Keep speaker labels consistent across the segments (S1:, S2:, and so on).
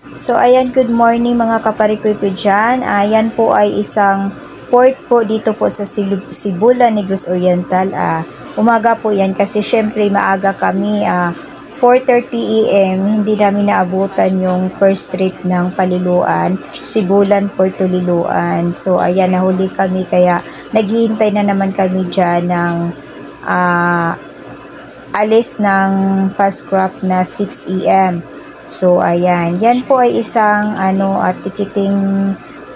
S1: So, ayan, good morning mga kaparikoy ko dyan. Ayan po ay isang port po dito po sa Sibulan, Negros Oriental. Umaga po yan kasi syempre maaga kami. 4:30 AM, hindi namin naabutan yung first trip ng Paliluan, Sibulan, Puerto Liloan. So, ayan, nahuli kami kaya naghihintay na naman kami dyan ng alis ng fast craft na 6 AM. So, ayan. Yan po ay isang ticketing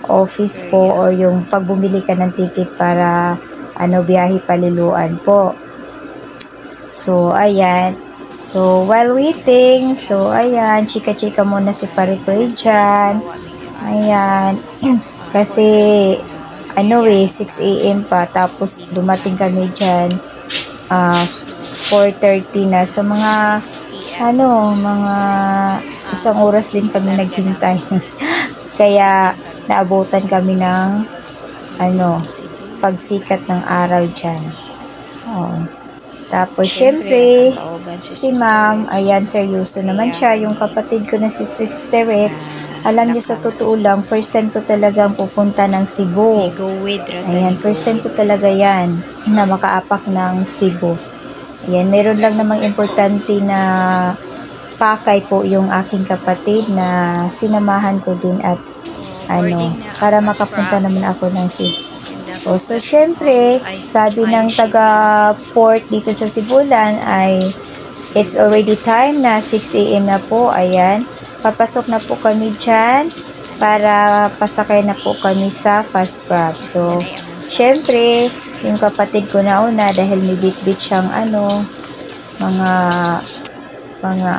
S1: office po or yung pagbumili ka ng ticket para biyahe Paliluan po. So, ayan. So, while waiting, ayan, chika-chika muna si Parikoy dyan. Ayan. Kasi, 6 AM pa. Tapos, dumating kami dyan. 4:30 na. So, mga isang oras din kami naghintay. Kaya, naabutan kami ng, pagsikat ng araw dyan. Tapos, syempre, si ma'am, ayan, seryoso naman siya. Yung kapatid ko na si Sister Red, alam niyo sa totoo lang, first time ko talagang pupunta ng Cebu. Ayan, first time ko talaga yan, na makaapak ng Cebu. Ayan, meron lang namang importante na pakay po yung aking kapatid na sinamahan ko din at para makapunta naman ako ng Cebu. So, syempre, sabi ng taga-port dito sa Sibulan ay it's already time na 6 AM na po. Ayan, papasok na po kami dyan para pasakay na po kami sa fast craft. So, syempre, yung kapatid ko na una dahil may bit-bit siyang mga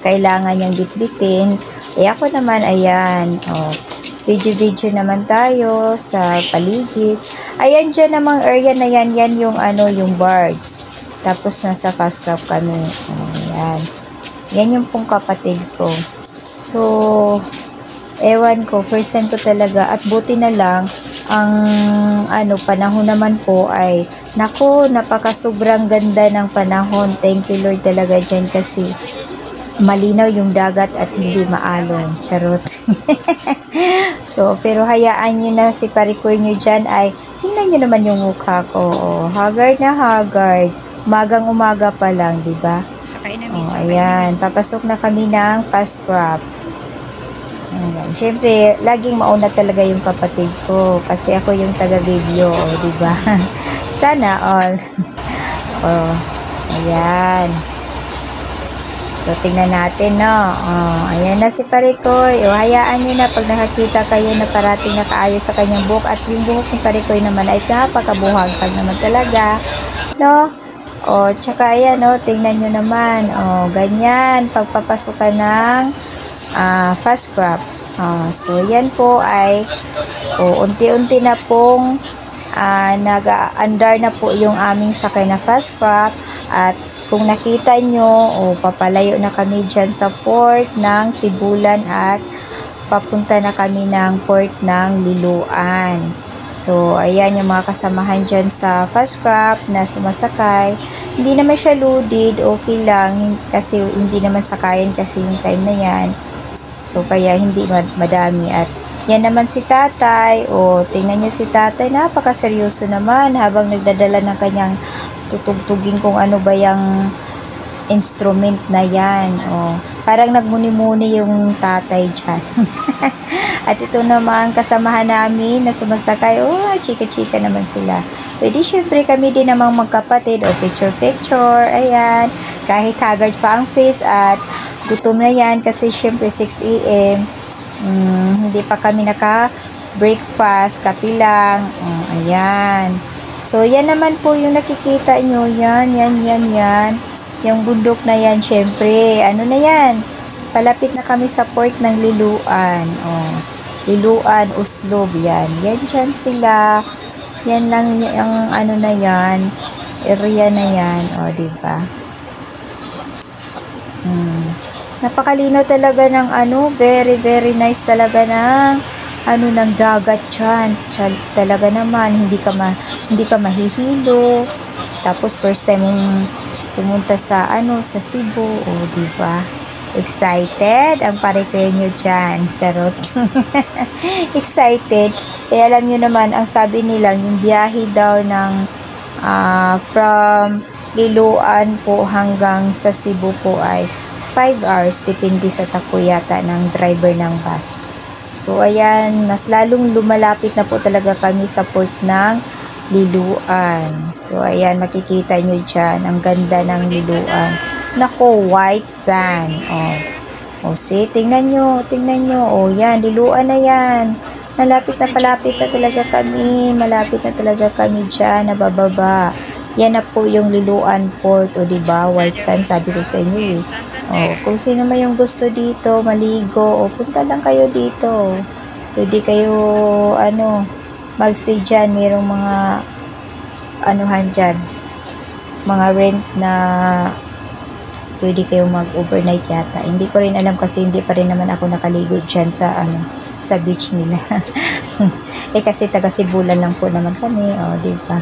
S1: kailangan niyang bitbitin. Ako naman, ayan, video naman tayo sa paligid. Ayan, dyan namang area na yan yung yung birds. Tapos nasa fast craft kami. Ayan. Yan yung pong kapatid ko. So, ewan ko, first time ko talaga at buti na lang ang panahon naman po ay napaka-sobrang ganda ng panahon. Thank you Lord talaga dyan kasi malinaw yung dagat at hindi maalon. Charot. So, pero hayaan nyo na si Parikoy nyo dyan ay tingnan nyo naman yung mukha ko. Haggard na haggard. Umagang-umaga pa lang, diba? Ayan. Papasok na kami ng fast craft. Ayan. Siyempre, laging mauna talaga yung kapatid ko kasi ako yung taga-video, diba? Sana all. Ayan. So, tingnan natin, no? Ayan na si Parikoy. Hayaan nyo na pag nakakita kayo na parating nakaayos sa kanyang buhok at yung buhok ng Parikoy naman ay napakabuhaghag naman talaga, no? Tsaka ayan, no? Tingnan nyo naman. Ganyan. Pagpapasok ka ng fast craft. So, yan po ay unti-unti na pong nag-andar na po yung aming sakay na fast craft at kung nakita nyo, papalayo na kami dyan sa port ng Sibulan at papunta na kami ng port ng Liloan. So, ayan yung mga kasamahan dyan sa fast craft na sumasakay. Hindi naman siya loaded, okay lang kasi hindi naman sakayan kasi yung time na yan. So, kaya hindi madami at yan naman si tatay. Tingnan nyo si tatay, napakaseryoso naman habang nagdadala ng kanyang tutugtugin kung ano ba yung instrument na yan. Parang nagmuni-muni yung tatay dyan. At ito naman kasamahan namin na sumasakay. Chika-chika naman sila. Pwede syempre kami din namang magkapatid picture-picture. Ayan. Kahit haggard pa ang face at gutom na yan kasi syempre 6 AM. Hindi pa kami naka-breakfast. Kape lang. Ayan. So, yan naman po yung nakikita nyo. Yan. Yung bundok na yan, syempre. Ano na yan? Palapit na kami sa port ng Liloan. Liloan, Uslob, yan. Yan dyan sila. Yan lang yung na yan. Area na yan. Diba? Napakalino talaga ng very, very nice talaga ng ng dagat dyan. Talaga naman, hindi ka mahihilo. Tapos first time mong pumunta sa sa Cebu, diba? Excited? Ang parikoy nyo dyan. Charot. Excited? Eh, alam nyo naman, ang sabi nila, yung biyahe daw ng from Liloan po hanggang sa Cebu po ay 5 hours. Depende sa takbo yata ng driver ng bus. So, ayan, mas lalong lumalapit na po talaga kami sa port ng Liloan. So, ayan, makikita nyo dyan. Ang ganda ng Liloan. Nako, white sand. O, see, tingnan nyo. O, yan, Liloan na yan. Malapit na talaga kami. Malapit na talaga kami dyan, nabababa. Yan na po yung Liloan Port. O, diba? White sand, sabi ko sa inyo eh. O, kung sino man yung gusto dito, maligo, o, punta lang kayo dito. Pwede kayo, magstay dyan. Mayroong mga, dyan. Mga rent na pwede kayong mag-overnight yata. Hindi ko rin alam kasi hindi pa rin naman ako nakaligo dyan sa, sa beach nila. Kasi taga Sibulan lang po naman kami. O, diba?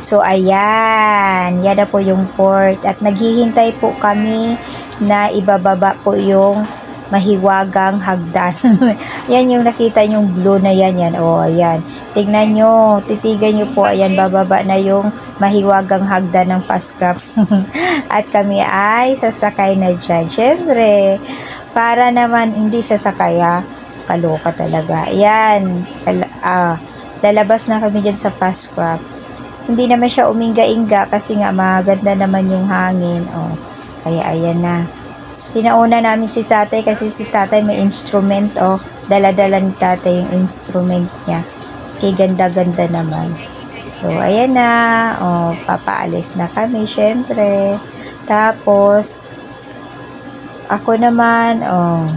S1: So, ayan. Yan na po yung port. At naghihintay po kami na ibababa po yung mahiwagang hagdan. Yan yung nakita yung blue na yan. O, ayan. Tignan nyo. Titigan nyo po. Ayan, bababa na yung mahiwagang hagdan ng Fastcraft. At kami ay sasakay na dyan. Siyempre, para naman hindi sasakay kaloka talaga. Ayan. Lalabas na kami dyan sa Fastcraft. Hindi naman siya uminga-inga kasi nga maganda naman yung hangin. O, kaya ayan na. Pinauna namin si tatay kasi si tatay may instrument. O, dala-dala ni tatay yung instrument niya. Kaya ganda-ganda naman. So, ayan na. O, papaalis na kami, syempre. Tapos, ako naman,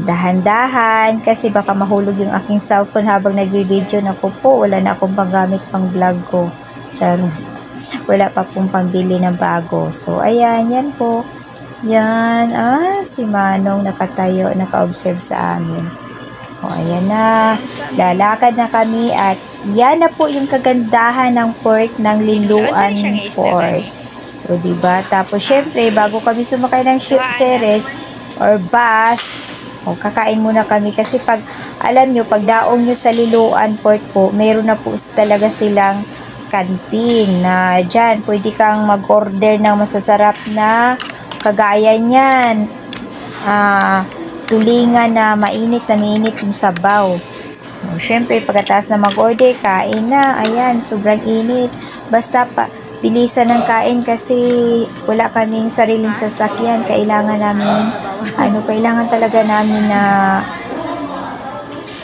S1: dahan-dahan. Kasi baka mahulog yung aking cellphone habang nagbi-video na ko po. Wala na akong panggamit pang vlog ko. Charot. Wala pa pong pambili ng bago. So, ayan. Yan po. Yan. Si Manong nakatayo, naka-observe sa amin. O, ayan na. Lalakad na kami at yan na po yung kagandahan ng port ng Liloan Port. O, diba? Tapos, syempre, bago kami sumakay ng series or bus, kakain muna kami. Kasi pag, alam nyo, pag daong nyo sa Liloan Port po, meron na po talaga silang kantin na dyan. Pwede kang mag-order ng masasarap na kagaya niyan. Tulingan na mainit yung sabaw. Siyempre, pagkatapos na mag-order, kain na. Ayan, sobrang init. Basta bilisan ng kain kasi wala kaming sariling sasakyan. Kailangan talaga namin na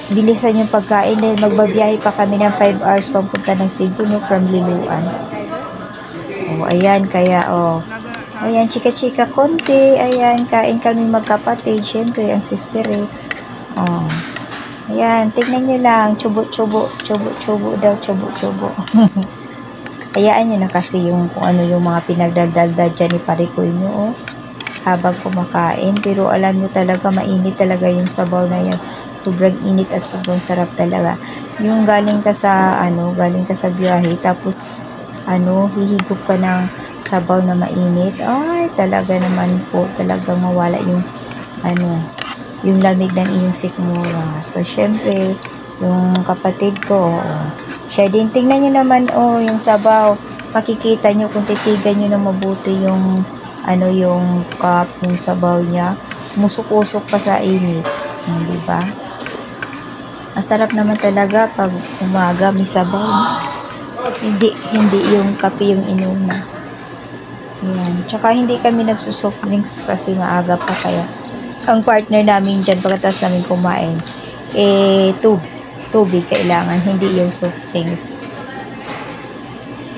S1: bilisan yung pagkain dahil magbabiyahe pa kami ng 5 hours papunta ng Cebu from Liloan. Ayan, kaya ayan, chika-chika konti. Ayan, kain kami magkapatid. Siyempre, ang sister ayan, tignan nyo lang. Chubo-chubo daw, chubo-chubo. Hayaan nyo na kasi yung kung ano yung mga pinagdaldaldal dyan ni Parikoy nyo, habang kumakain. Pero alam nyo talaga, mainit talaga yung sabaw na yan. Sobrang init at sobrang sarap talaga. Yung galing ka sa biyahe, tapos, hihigop ka ng sabaw na mainit. Ay, talaga naman po, talagang mawala yung, yung lamig ng iyong sikmura. So, syempre, yung kapatid ko, siya din, tingnan nyo naman, yung sabaw. Makikita nyo kung titigan nyo na mabuti yung, yung cup, yung sabaw niya. Musok-usok pa sa init. Diba? Masarap naman talaga pag umaga may sabaw. Hindi yung kape yung inuman. Yan. Tsaka hindi kami nagsusoft drinks kasi maaga pa, kaya ang partner namin dyan pagkatapos namin kumain tubig kailangan, hindi yung soft drinks.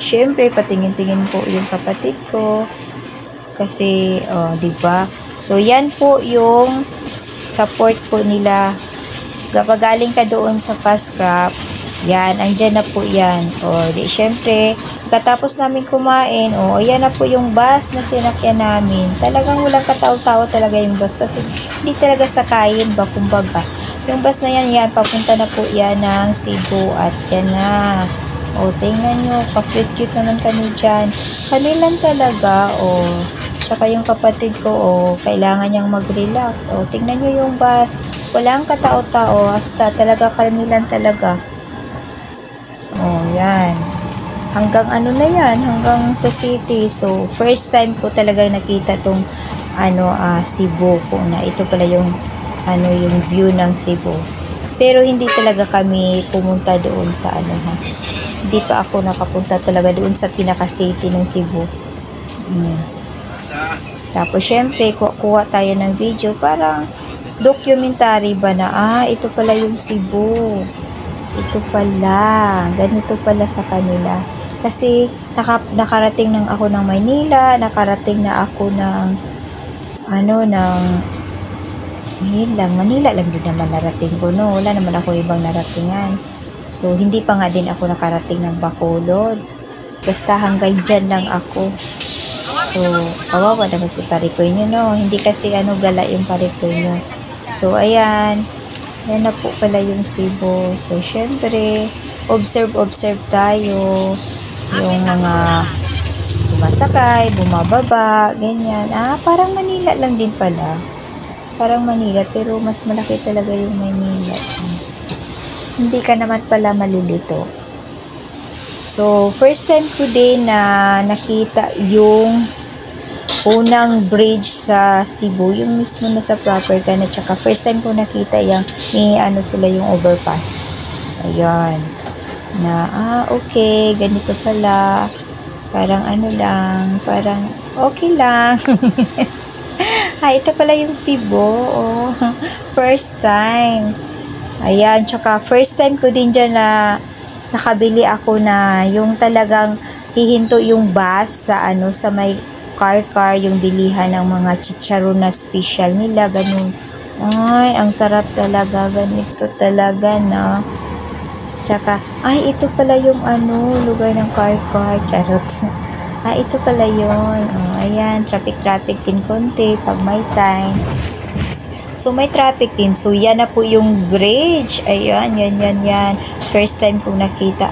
S1: Syempre patingin-tingin po yung kapatid ko kasi diba? So yan po yung support po nila. Kapag galing ka doon sa Fastcraft, yan, andyan na po yan. Syempre, katapos namin kumain, ayan na po yung bus na sinakyan namin. Talagang walang kataw-tawa talaga yung bus kasi hindi talaga sakayin ba, kumbaga. Yung bus na yan, papunta na po yan ng Cebu at yan na. Tingnan nyo, pa-cute-cute naman kami dyan. Kami lang talaga, Tsaka yung kapatid ko, kailangan niyang mag-relax. Tingnan nyo yung bus. Walang katao-tao. Hasta talaga kalmilan talaga. Yan. Hanggang ano na yan, hanggang sa city. So, first time ko talaga nakita tong Cebu ko na ito pala yung yung view ng Cebu. Pero hindi talaga kami pumunta doon sa Hindi pa ako nakapunta talaga doon sa pinaka-city ng Cebu. Tapos syempre, kuha tayo ng video, parang documentary ba na, ito pala yung Cebu. Ito pala, ganito pala sa kanila. Kasi nakarating ng ako ng Maynila, nakarating na ako ng Manila lang din naman narating ko, no? Wala naman ako ibang naratingan. So, hindi pa nga din ako nakarating ng Bacolod. Basta hanggang dyan lang ako. So, kawawa naman si Parikoy nyo, no? Hindi kasi gala yung Parikoy nyo. So, ayan. Yan na po pala yung Cebu. So, syempre, observe tayo. Yung mga sumasakay, bumababa, ganyan. Parang Manila lang din pala. Parang Manila, pero mas malaki talaga yung Manila. Hindi ka naman pala malilito. So, first time ko din na nakita yung unang bridge sa Cebu, yung mismo na sa proper ka na, tsaka first time ko nakita yung sila yung overpass. Ayan. Okay, ganito pala. Parang parang okay lang. Ito pala yung Cebu. First time. Ayan, tsaka first time ko din dyan na nakabili ako na yung talagang hihinto yung bus sa sa may car, yung bilihan ng mga chicharon na special nila, ganun. Ay, ang sarap talaga, ganito talaga na. Tsaka, ito pala yung lugar ng car, charot. Ito pala yun. Ayan, traffic din konti pag may time. So, may traffic din. So, yan na po yung bridge. Ayan, yan. First time kong nakita.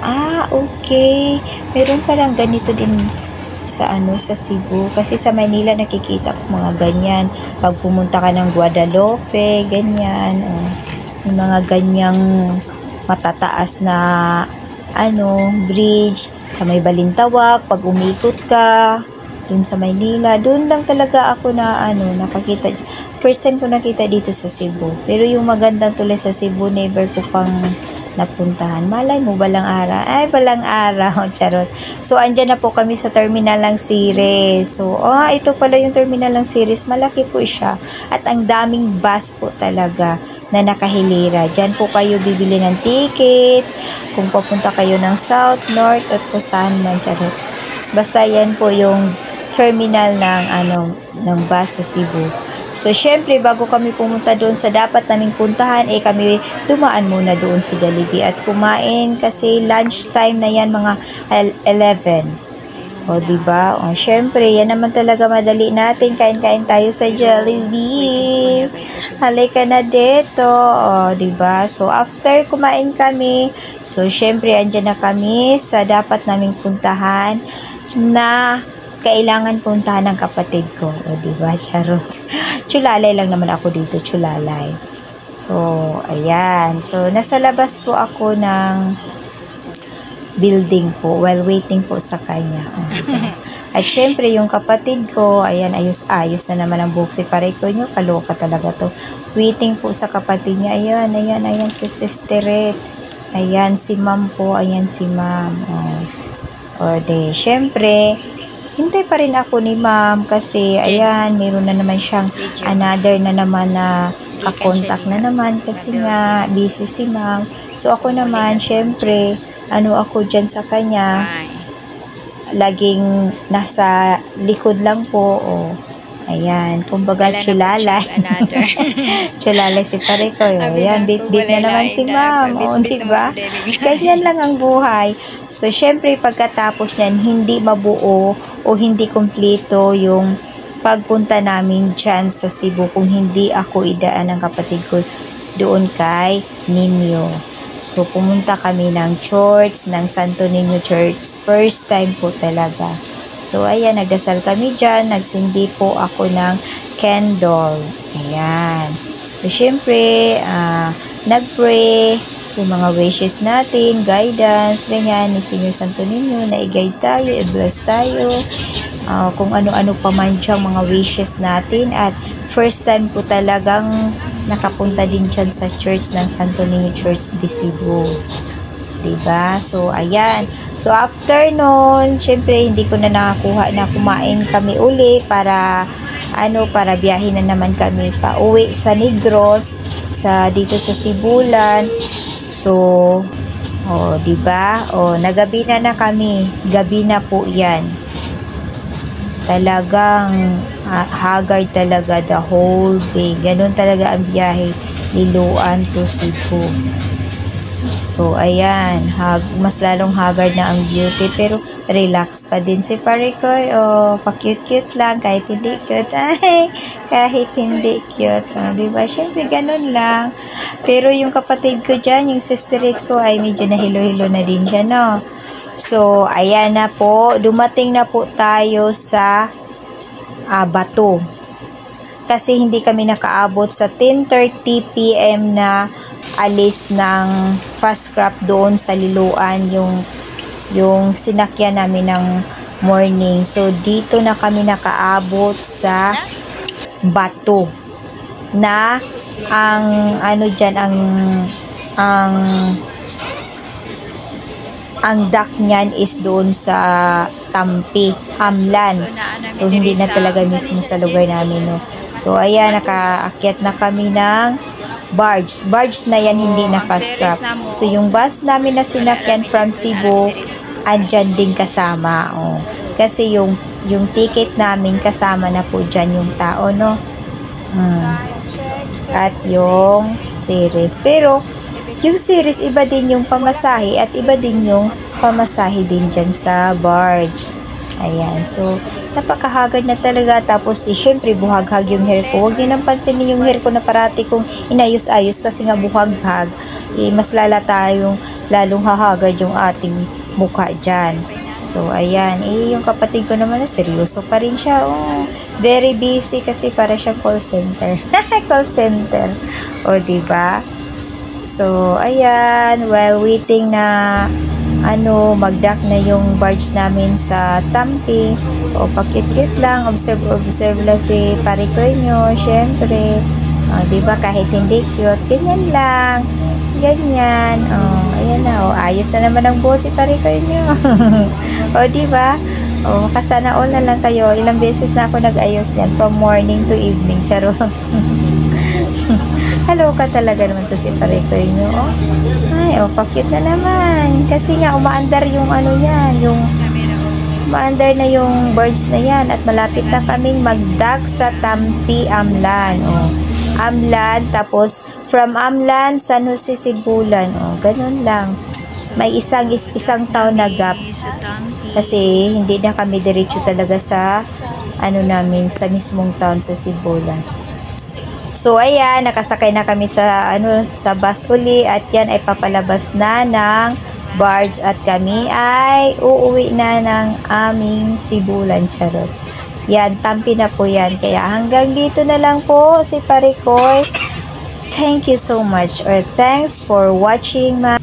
S1: Okay. Meron palang ganito din sa sa Cebu. Kasi sa Manila nakikita ko mga ganyan. Pag pumunta ka ng Guadalupe, ganyan. Yung mga ganyang matataas na bridge sa may Balintawak. Pag umikot ka dun sa Maynila, dun lang talaga ako na nakakita. First time ko nakita dito sa Cebu. Pero yung magandang tulay sa Cebu, never ko pang napuntahan. Malay mo, balang araw. Charot. So, andyan na po kami sa terminal ng Ceres. So, ito pala yung terminal ng Ceres. Malaki po siya. At ang daming bus po talaga na nakahilera. Diyan po kayo bibili ng ticket. Kung papunta kayo ng South, North, at kung saan man. Charot. Basta yan po yung terminal ng bus sa Cebu. So, syempre, bago kami pumunta doon sa dapat naming puntahan, kami dumaan muna doon sa Jollibee at kumain kasi lunch time na yan, mga 11. Diba? Syempre, yan naman talaga madali natin. Kain-kain tayo sa Jollibee. Halika na dito. Diba? So, after kumain kami, so, syempre, andyan na kami sa dapat naming puntahan na kailangan puntahan ng kapatid ko. Diba? Charot. Chulalay lang naman ako dito. Chulalay. So, ayan. So, nasa labas po ako ng building po while waiting po sa kanya. Diba? At syempre, yung kapatid ko, ayan, ayos na naman ang buhok si Parikoy nyo. Kaloka talaga to. Waiting po sa kapatid niya. Ayan, si Sisteret. Ayan, si ma'am po. Ayan, si ma'am. Syempre, hintay pa rin ako ni ma'am kasi ayan, meron na naman siyang another na naman na kakontak na naman kasi nga busy si ma'am. So ako naman, syempre, ako dyan sa kanya, laging nasa likod lang po. Ayan, kumbaga chulalay. Chulalay si Parikoy. Ayan, bit-bit na naman si ma'am. Diba? Ganyan lang ang buhay. So, syempre, pagkatapos niyan, hindi mabuo o hindi kumpleto yung pagpunta namin dyan sa Cebu kung hindi ako idaan ng kapatid ko doon kay Nino. So, pumunta kami ng church, ng Santo Niño Church. First time po talaga. So, ayan, nagdasal kami dyan. Nagsindi po ako ng candle. Ayan. So, syempre, nag-pray yung mga wishes natin, guidance, ganyan, ni Senior Santo Niño, na i-guide tayo, i-bless tayo, kung ano-ano pa man dyan mga wishes natin. At first time po talagang nakapunta din dyan sa church ng Santo Niño Church de Cebu. Diba? So, ayan. So, after nun, syempre, hindi ko na nakakuha na kumain kami uli para biyahin na naman kami pa uwi sa Negros, dito sa Sibulan. So, diba? Nagabi na kami. Gabi na po yan. Talagang haggard talaga the whole day. Ganun talaga ang biyahe. Liloan to Cebu. So, ayan. Mas lalong haggard na ang beauty. Pero, relax pa din si Parikoy. Pa-cute-cute lang. Kahit hindi cute. Ay, kahit hindi cute. Diba? Siyempre, ganun lang. Pero, yung kapatid ko dyan, yung sisterit ko, ay medyo nahilo-hilo na din siya, no? So, ayan na po. Dumating na po tayo sa Bato. Kasi, hindi kami nakaabot sa 10:30 PM na alis ng fast crop doon sa Liloan, yung sinakyan namin ng morning. So, dito na kami nakaabot sa Bato na ang dock niyan is doon sa Tampi, Amlan. So, hindi na talaga mismo sa lugar namin, no. So, ayan, nakaakyat na kami ng barge na yan, hindi na fast crop. So, yung bus namin na sinakyan from Cebu, andyan din kasama. Kasi yung ticket namin, kasama na po dyan yung tao, no? At yung series. Pero, yung series, iba din yung pamasahe at iba din yung pamasahe din dyan sa barge. Ayan. So, napakahagad na talaga. Tapos, syempre, buhaghag yung hair ko. Huwag nyo nang pansinin yung hair ko na parati kong inayos-ayos kasi nga buhaghag. Mas lalong hahagad yung ating mukha dyan. So, ayan. Yung kapatid ko naman, seryoso pa rin siya. Very busy kasi para siyang call center. Call center. Diba? So, ayan. While waiting na magdock na yung barge namin sa Tampi. Pakit-kit lang. Observe lang si Parikoy nyo. Syempre. Diba? Kahit hindi cute. Ganyan lang. Ganyan. Ayan na. Ayos na naman ang buhok si Parikoy nyo. Diba? Makasana all na lang kayo. Ilang beses na ako nag-ayos yan. From morning to evening. Charot. Hello ka talaga naman to si Parikoy nyo. Pakit na naman. Kasi nga, umaandar yung umaandar na yung birds na yan. At malapit na kaming magdag sa Tampi, Amlan. Amlan, tapos from Amlan, San Jose, Sibulan. Ganun lang. May isang taon na gap. Kasi hindi na kami diretso talaga sa sa mismong town sa Sibulan. So, ayan, nakasakay na kami sa bus uli at yan ay papalabas na ng barge at kami ay uuwi na ng aming Sibulan. Charot. Yan, Tampi na po yan. Kaya hanggang dito na lang po si Parikoy. Thank you so much or thanks for watching my